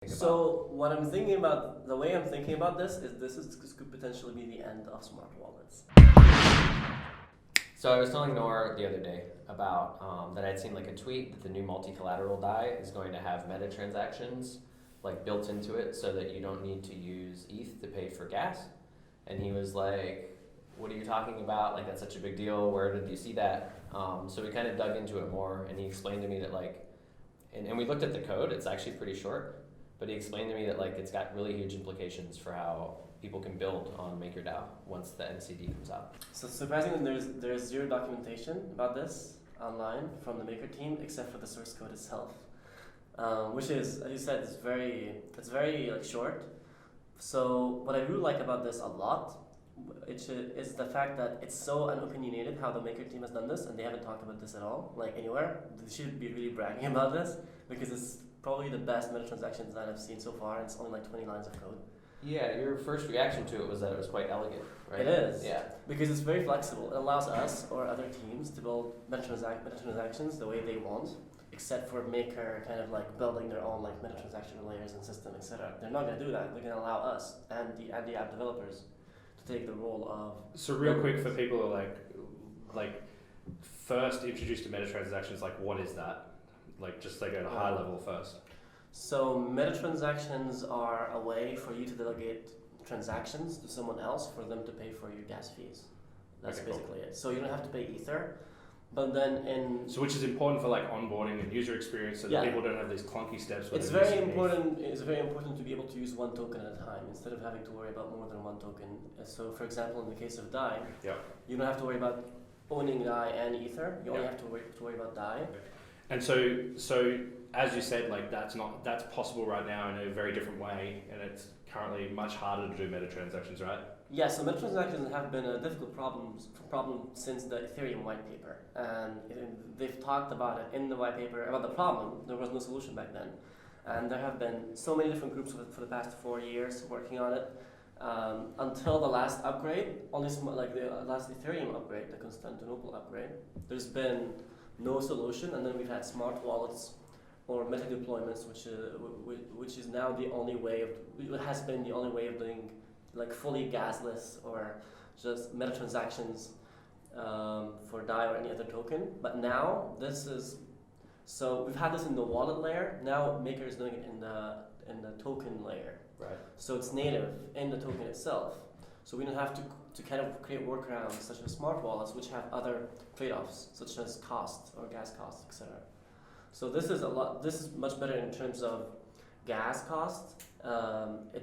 So what I'm thinking about, the way I'm thinking about this could potentially be the end of smart wallets. So I was telling Nour the other day about that I'd seen like a tweet that the new multi-collateral DAI is going to have meta transactions like built into it so that you don't need to use ETH to pay for gas. And he was like, what are you talking about? Like, that's such a big deal. Where did you see that? So we kind of dug into it more, and he explained to me that like, and we looked at the code. It's actually pretty short, but he explained to me that like it's got really huge implications for how people can build on MakerDAO once the NCD comes out. So surprisingly, there's zero documentation about this online from the Maker team except for the source code itself, which is, as you said, it's very like short. So what I really like about this a lot is the fact that it's so unopinionated how the Maker team has done this, and they haven't talked about this at all, like anywhere. They should be really bragging about this because it's probably the best meta transactions that I've seen so far, and it's only like 20 lines of code. Yeah, your first reaction to it was that it was quite elegant, right? It is. Yeah. Because it's very flexible. It allows us or other teams to build meta transactions the way they want, except for Maker kind of like building their own like meta transaction layers and system, etc. They're not going to do that. They're going to allow us and the app developers to take the role of. So real quick for people who are like first introduced to meta transactions, like what is that? Like just like at a high level first. So meta transactions are a way for you to delegate transactions to someone else for them to pay for your gas fees. That's Okay, basically it. So you don't have to pay Ether, but then So which is important for like onboarding and user experience, so that people don't have these clunky steps. It's very important. It's very important to be able to use one token at a time instead of having to worry about more than one token. So, for example, in the case of DAI, you don't have to worry about owning DAI and Ether. You only have to worry about DAI. And so as you said, like that's possible right now in a very different way, and it's currently much harder to do meta transactions, right? Yeah, so meta transactions have been a difficult problem since the Ethereum white paper, and they've talked about it in the white paper about the problem. There was no solution back then, and there have been so many different groups for the past 4 years working on it, until the last upgrade, like the last Ethereum upgrade, the Constantinople upgrade. There's been no solution, and then we've had smart wallets or meta deployments, which is now the only way has been the only way of doing like fully gasless or just meta transactions for DAI or any other token. But now so we've had this in the wallet layer. Now Maker is doing it in the token layer. Right. So it's native in the token itself. So we don't have to kind of create workarounds such as smart wallets, which have other trade-offs such as cost or gas costs, etc. So this is much better in terms of gas cost,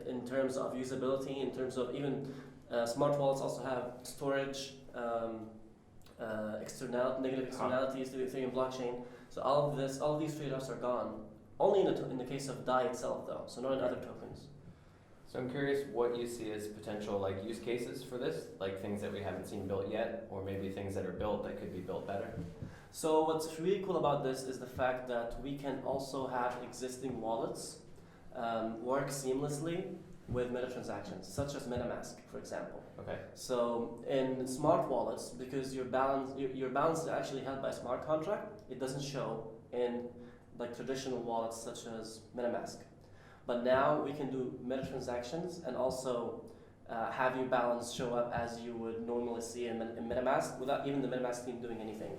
in terms of usability, in terms of even smart wallets also have storage, negative externalities to the Ethereum blockchain. So all of these trade-offs are gone. Only in the case of DAI itself, though. So not in other tokens. So I'm curious what you see as potential like use cases for this, like things that we haven't seen built yet, or maybe things that are built that could be built better. So what's really cool about this is the fact that we can also have existing wallets work seamlessly with meta transactions, such as MetaMask, for example. Okay. So in smart wallets, because your balance is actually held by a smart contract, it doesn't show in like traditional wallets such as MetaMask. But now we can do meta transactions and also have your balance show up as you would normally see in MetaMask without even the MetaMask team doing anything.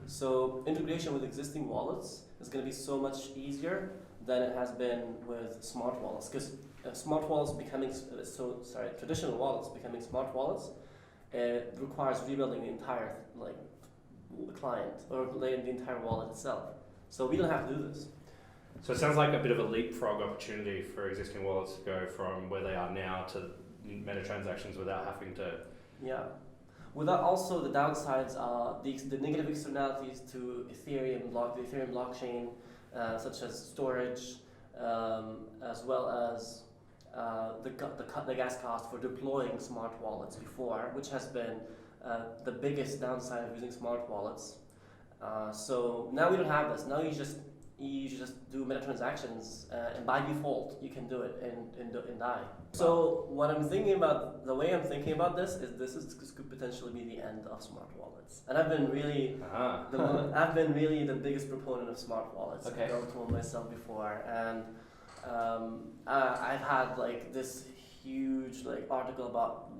So integration with existing wallets is going to be so much easier than it has been with smart wallets, because traditional wallets becoming smart wallets requires rebuilding the entire client or the entire wallet itself. So we don't have to do this. So it sounds like a bit of a leapfrog opportunity for existing wallets to go from where they are now to meta transactions without having to. Yeah. Without also the downsides, the negative externalities to the Ethereum blockchain, such as storage, as well as the gas cost for deploying smart wallets before, which has been the biggest downside of using smart wallets. So now we don't have this. Now you just do meta transactions, and by default you can do it in DAI. So the way I'm thinking about this could potentially be the end of smart wallets. And I've been really the biggest proponent of smart wallets. Okay. I've told myself before, and I've had like this huge like article about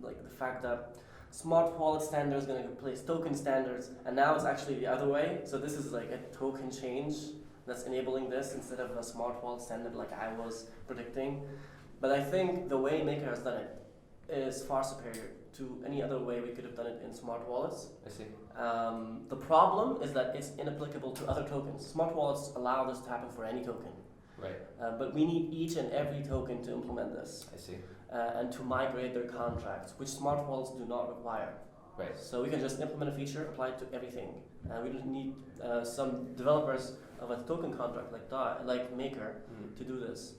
like the fact that smart wallet standard is going to replace token standards, and now it's actually the other way. So this is like a token change that's enabling this instead of a smart wallet standard like I was predicting. But I think the way Maker has done it is far superior to any other way we could have done it in smart wallets. I see. The problem is that it's inapplicable to other tokens. Smart wallets allow this to happen for any token. Right. But we need each and every token to implement this I see. and to migrate their contracts, which smart wallets do not require. Right. So we can just implement a feature, apply it to everything. We don't need some developers of a token contract like Maker to do this.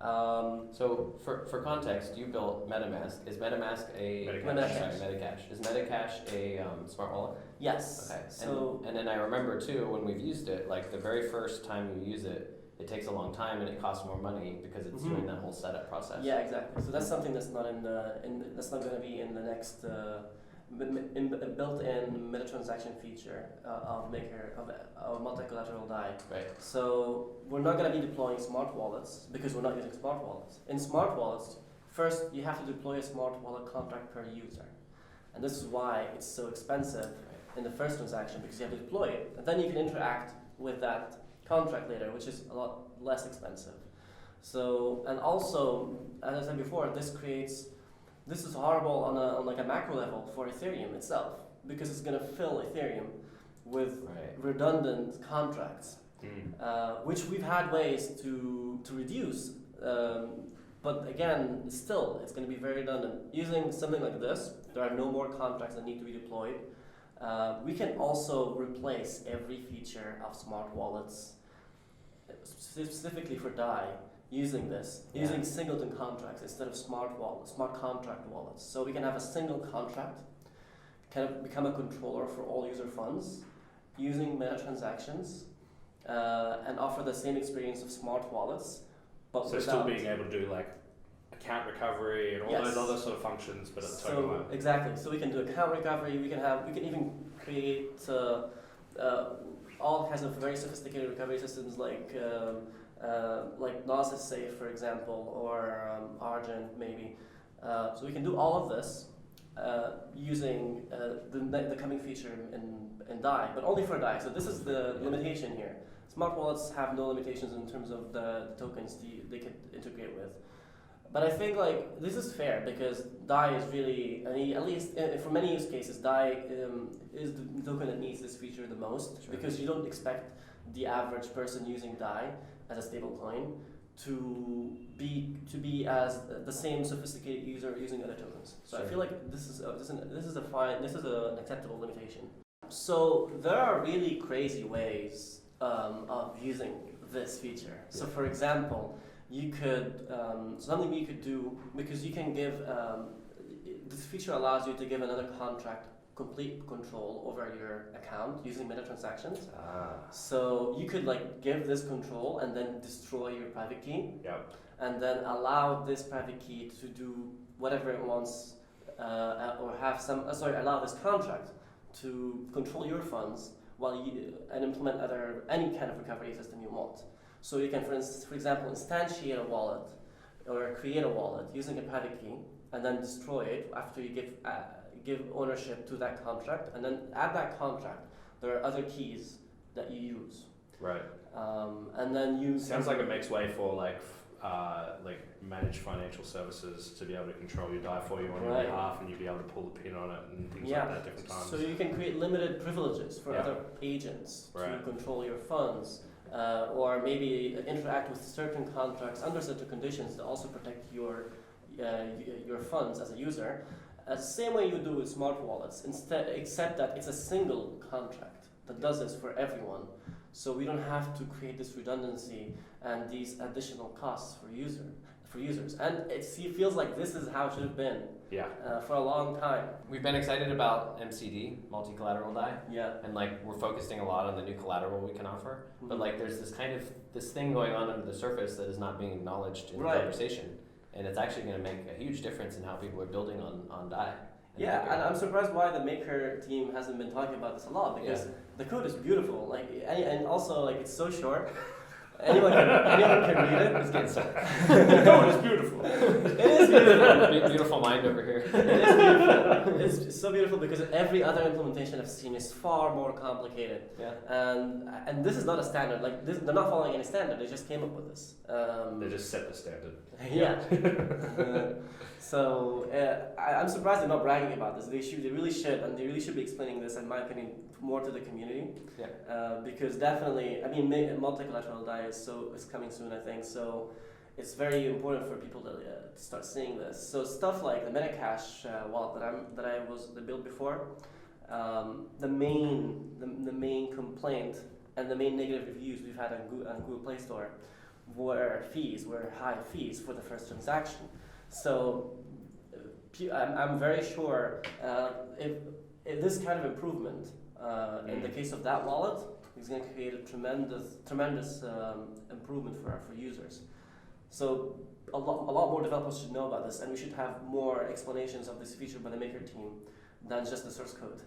So for context, you built MetaMask. Is MetaMask a Metacash. Sorry, Metacash. Is Metacash a smart wallet? Yes. Okay. So and then I remember too when we've used it, like the very first time you use it, it takes a long time and it costs more money because it's doing that whole setup process. yeah, exactly. So that's something that's not that's not going to be in the next built-in meta transaction feature of Maker of multi-collateral DAI. Right. So we're not going to be deploying smart wallets because we're not using smart wallets. In smart wallets, first you have to deploy a smart wallet contract per user, and this is why it's so expensive in the first transaction, because you have to deploy it, and then you can interact with that contract later, which is a lot less expensive. So, and also, as I said before, this is horrible on like a macro level for Ethereum itself, because it's going to fill Ethereum with redundant contracts, which we've had ways to reduce. But again, still, it's going to be very redundant. Using something like this, there are no more contracts that need to be deployed. We can also replace every feature of smart wallets, specifically for DAI, using using singleton contracts instead of smart contract wallets. So we can have a single contract, kind of become a controller for all user funds, using meta transactions, and offer the same experience of smart wallets, but so still being able to do like account recovery and all those other sort of functions, but at the token level. Exactly. So we can do account recovery. We can even create all kinds of very sophisticated recovery systems like Gnosis Safe, for example, or Argent maybe. So we can do all of this using the coming feature in DAI, but only for DAI. So this is the limitation here. Smart wallets have no limitations in terms of the tokens they can integrate with. But I think like this is fair because DAI is really, at least for many use cases, DAI is the token that needs this feature the most, because you don't expect the average person using DAI as a stable coin to be as the same sophisticated user using other tokens. So I feel like this is an acceptable limitation. So there are really crazy ways of using this feature. So for example, you could something you could do, because you can give this feature allows you to give another contract complete control over your account using meta transactions. So you could like give this control and then destroy your private key, and then allow this private key to do whatever it wants, or have allow this contract to control your funds and implement any kind of recovery system you want. So you can, for example, instantiate a wallet or create a wallet using a private key, and then destroy it after you give ownership to that contract, and then add that contract. There are other keys that you use. Right. And then you sounds like it makes way for like managed financial services to be able to control your DAI for you on your behalf, and you'll be able to pull the pin on it and things like that different times. So you can create limited privileges for other agents to control your funds. Or maybe interact with certain contracts under certain conditions to also protect your funds as a user. Same way you do with smart wallets, except that it's a single contract that does this for everyone. So we don't have to create this redundancy and these additional costs for users. And it feels like this is how it should have been for a long time. We've been excited about MCD, multi-collateral DAI. And like we're focusing a lot on the new collateral we can offer. But like there's this thing going on under the surface that is not being acknowledged in the conversation. And it's actually going to make a huge difference in how people are building on DAI. And I'm surprised why the Maker team hasn't been talking about this a lot, because the code is beautiful, and also like it's so short. Anyone can read it. It's getting so No, it's beautiful. It is beautiful. beautiful mind over here. It is beautiful. It's so beautiful because every other implementation I've seen is far more complicated. Yeah. And this is not a standard. Like this, they're not following any standard. They just came up with this. They just set the standard. Yeah. I'm surprised they're not bragging about this. They really should, and they really should be explaining this, in my opinion, more to the community. Yeah. Because definitely, I mean, multi-collateral DAI is coming soon, I think. So it's very important for people to start seeing this. So stuff like the Metacash wallet that I built before, the main complaint and the main negative reviews we've had on Google Play Store were high fees for the first transaction. So I'm very sure if this kind of improvement in the case of that wallet is going to create a tremendous improvement for users. So a lot more developers should know about this, and we should have more explanations of this feature by the maker team than just the source code.